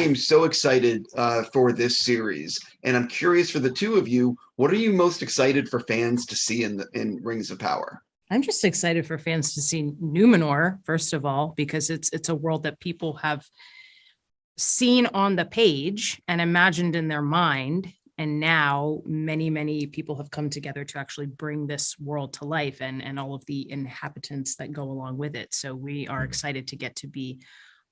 am so excited for this series, and I'm curious for the two of you, what are you most excited for fans to see in Rings of Power? I'm just excited for fans to see Númenor, first of all, because it's a world that people have seen on the page and imagined in their mind. And now many people have come together to actually bring this world to life and all of the inhabitants that go along with it. So we are excited to get to be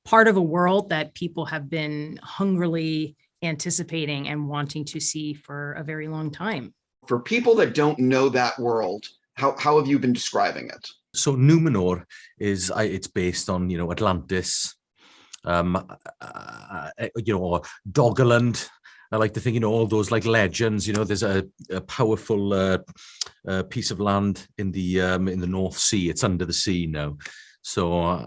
part of a world that people have been hungrily anticipating and wanting to see for a very long time. For people that don't know that world, how have you been describing it? So Númenor it's based on, Atlantis, Doggerland. I like to think, all those like legends, there's a powerful piece of land in the North Sea. It's under the sea now. So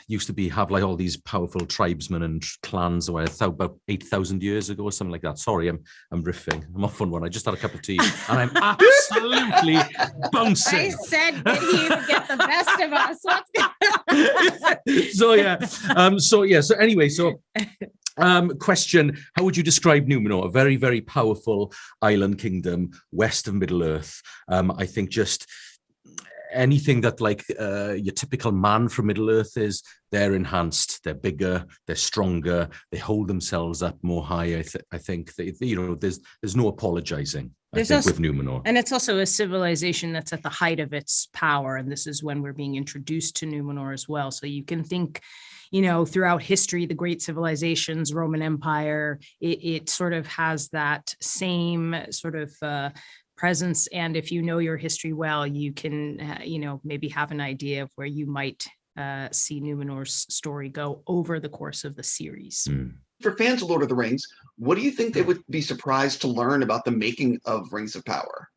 used to have like all these powerful tribesmen and clans about 8,000 years ago or something like that. Sorry, I'm riffing. I'm off on one. I just had a cup of tea and I'm absolutely bouncing. I said that he would get the best of us. Question: how would you describe Númenor? A very, very powerful island kingdom west of Middle Earth. I think just anything that your typical man from Middle Earth is, they're enhanced, they're bigger, they're stronger, they hold themselves up more high. I think there's no apologizing. With Númenor. And it's also a civilization that's at the height of its power. And this is when we're being introduced to Númenor as well. So you can think, throughout history, the great civilizations, Roman Empire, it sort of has that same sort of presence. And if you know your history well, you can, maybe have an idea of where you might see Númenor's story go over the course of the series. For fans of Lord of the Rings, what do you think they would be surprised to learn about the making of Rings of Power?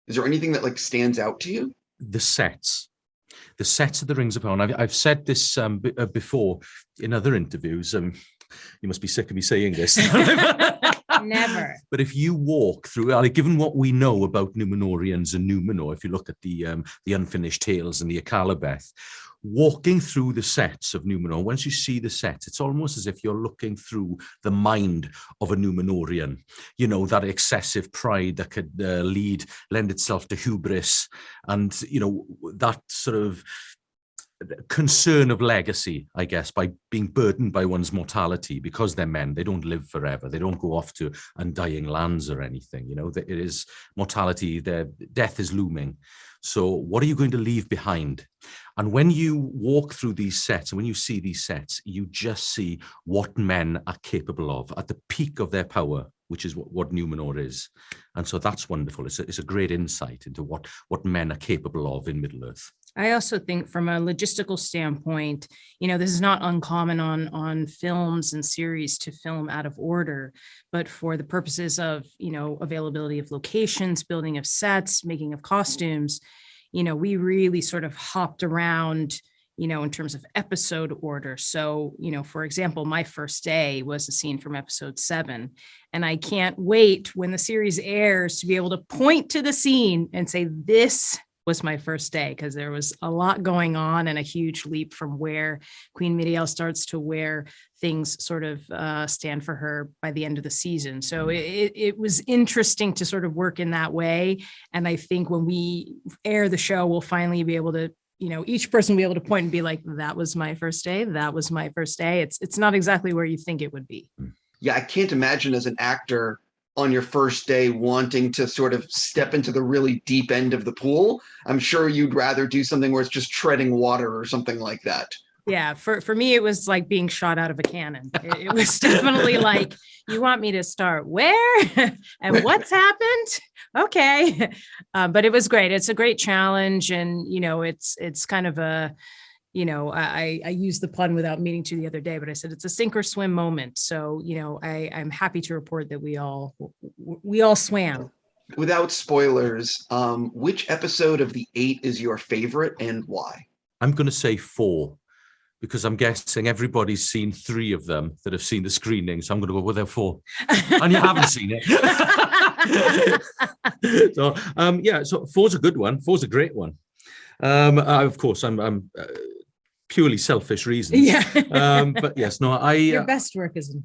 Is there anything that stands out to you? The sets of the Rings of Power. And I've said this before in other interviews. You must be sick of me saying this. Never. But if you walk through, given what we know about Númenorians and Númenor, if you look at the Unfinished Tales and the Akallabeth, walking through the sets of Númenor, once you see the sets, it's almost as if you're looking through the mind of a Númenorian. That excessive pride that could lend itself to hubris, and that sort of concern of legacy, I guess, by being burdened by one's mortality, because they're men. They don't live forever. They don't go off to undying lands or anything. It is mortality. Their death is looming. So what are you going to leave behind? And when you walk through these sets, and when you see these sets, you just see what men are capable of at the peak of their power, which is what Númenor is. And so that's wonderful. It's a great insight into what men are capable of in Middle-earth. I also think from a logistical standpoint, this is not uncommon on films and series to film out of order, but for the purposes of, availability of locations, building of sets, making of costumes, we really sort of hopped around, in terms of episode order. So, for example, my first day was a scene from episode 7, and I can't wait when the series airs to be able to point to the scene and say, this was my first day, because there was a lot going on and a huge leap from where Queen Míriel starts to where things sort of stand for her by the end of the season. So it was interesting to sort of work in that way. And I think when we air the show, we'll finally be able to, each person will be able to point and be like, that was my first day. That was my first day. It's not exactly where you think it would be. Yeah, I can't imagine as an actor on your first day wanting to sort of step into the really deep end of the pool. I'm sure you'd rather do something where it's just treading water or something like that. Yeah, for me, it was like being shot out of a cannon. It was definitely like, you want me to start where and what's happened? Okay. But it was great. It's a great challenge. And, it's kind of a, I used the pun without meaning to the other day, but I said it's a sink or swim moment. So, I'm happy to report that we all swam. Without spoilers, which episode of the 8 is your favorite and why? I'm going to say 4, because I'm guessing everybody's seen 3 of them that have seen the screening. So I'm going to go with their 4. And you haven't seen it. So, so 4's a good one. 4's a great one. Of course, I'm purely selfish reasons. Yeah. But yes, no, Your best work is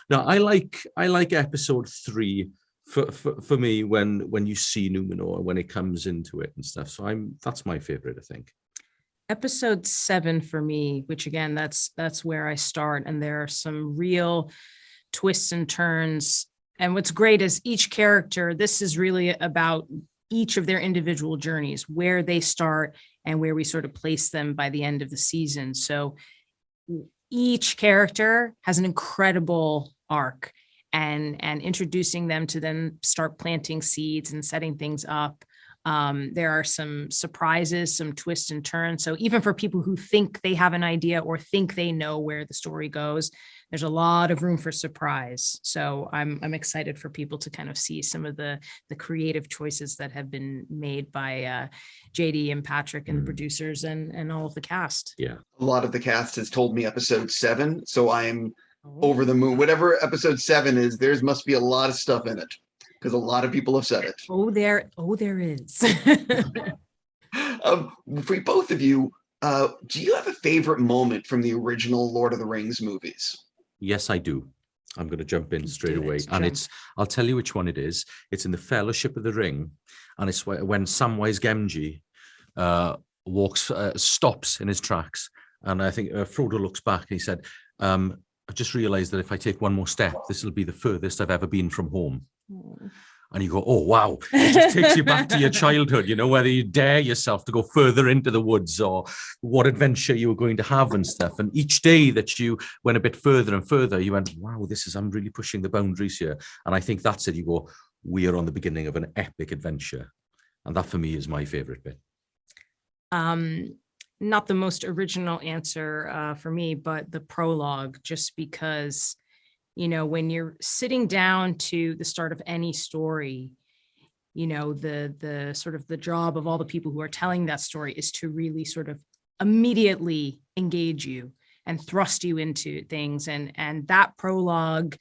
no, I like episode 3 for me when you see Númenor, when it comes into it and stuff. So that's my favorite, I think. Episode 7 for me, which again, that's where I start, and there are some real twists and turns. And what's great is each character, this is really about each of their individual journeys, where they start and where we sort of place them by the end of the season. So each character has an incredible arc, and introducing them to then start planting seeds and setting things up. There are some surprises, some twists and turns. So even for people who think they have an idea or think they know where the story goes, there's a lot of room for surprise. So I'm excited for people to kind of see some of the creative choices that have been made by JD and Patrick and the producers and all of the cast. Yeah. A lot of the cast has told me episode 7, so I'm over the moon. Whatever episode 7 is, there must be a lot of stuff in it, because a lot of people have said it. There is. For both of you, do you have a favorite moment from the original Lord of the Rings movies? Yes, I do. I'm going to jump in straight away. And I'll tell you which one it is. It's in the Fellowship of the Ring. And it's when Samwise Gamgee stops in his tracks. And I think Frodo looks back and he said, I just realized that if I take one more step, this will be the furthest I've ever been from home. And you go, oh, wow. It just takes you back to your childhood, whether you dare yourself to go further into the woods or what adventure you were going to have and stuff. And each day that you went a bit further and further, you went, wow, I'm really pushing the boundaries here. And I think that's it. You go, we are on the beginning of an epic adventure. And that for me is my favorite bit. Not the most original answer for me, but the prologue, just because when you're sitting down to the start of any story, the sort of the job of all the people who are telling that story is to really sort of immediately engage you and thrust you into things. And that prologue,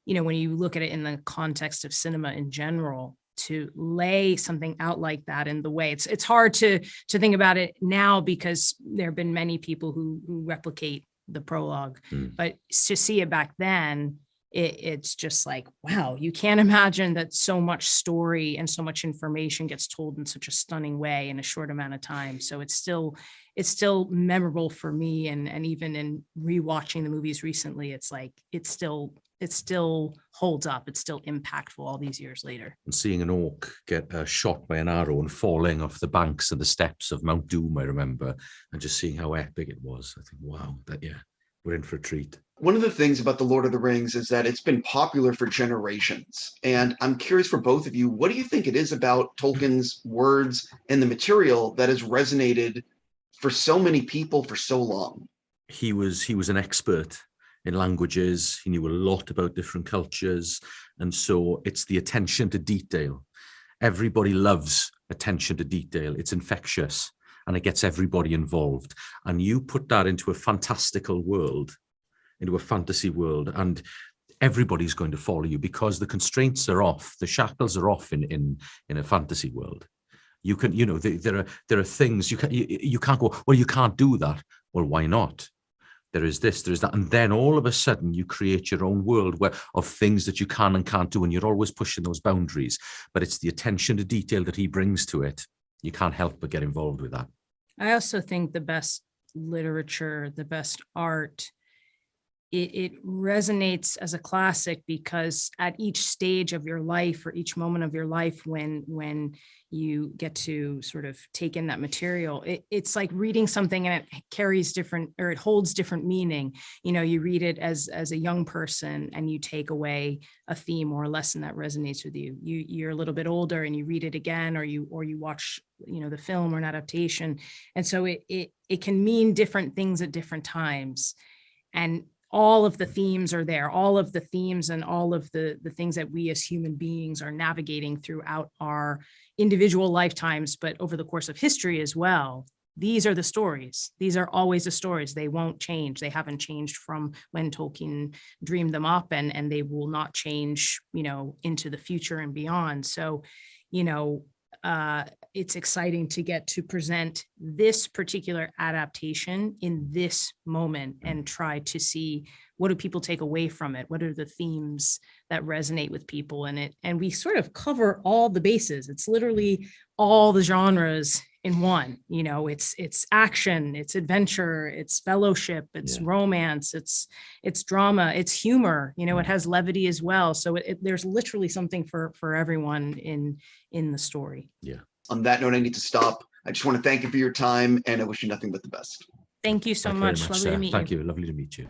when you look at it in the context of cinema in general, to lay something out like that in the way it's hard to think about it now, because there have been many people who replicate the prologue, but to see it back then, it's just like, wow, you can't imagine that so much story and so much information gets told in such a stunning way in a short amount of time. So it's still memorable for me, and even in rewatching the movies recently, it's like it still holds up. It's still impactful all these years later. And seeing an orc get shot by an arrow and falling off the banks and the steps of Mount Doom, I remember, and just seeing how epic it was. I think, wow, we're in for a treat. One of the things about The Lord of the Rings is that it's been popular for generations. And I'm curious for both of you, what do you think it is about Tolkien's words and the material that has resonated for so many people for so long? He was an expert in languages. He knew a lot about different cultures. And so it's the attention to detail. Everybody loves attention to detail. It's infectious and it gets everybody involved. And you put that into a fantastical world, into a fantasy world, and everybody's going to follow you because the constraints are off, the shackles are off in a fantasy world. You can, there are things you can't go, well, you can't do that. Well, why not? There is this, there is that. And then all of a sudden you create your own world of things that you can and can't do. And you're always pushing those boundaries, but it's the attention to detail that he brings to it. You can't help but get involved with that. I also think the best literature, the best art, it resonates as a classic because at each stage of your life or each moment of your life, when you get to sort of take in that material, it's like reading something and it carries different, or it holds different meaning. You read it as a young person and you take away a theme or a lesson that resonates with you. You're a little bit older and you read it again, or you watch, the film or an adaptation. And so it can mean different things at different times. And all of the themes are there, all of the themes and all of the things that we as human beings are navigating throughout our individual lifetimes, but over the course of history as well. These are the stories. These are always the stories. They won't change. They haven't changed from when Tolkien dreamed them up, and they will not change, into the future and beyond. So, it's exciting to get to present this particular adaptation in this moment and try to see what do people take away from it? What are the themes that resonate with people in it? And we sort of cover all the bases. It's literally all the genres in one. You know, it's action, it's adventure, it's fellowship, it's romance, it's drama, it's humor. You know, it has levity as well. So there's literally something for everyone in the story. Yeah. On that note, I need to stop. I just want to thank you for your time, and I wish you nothing but the best. Thank you so Thank you very much. Lovely sir. to meet you. Thank you. Lovely to meet you.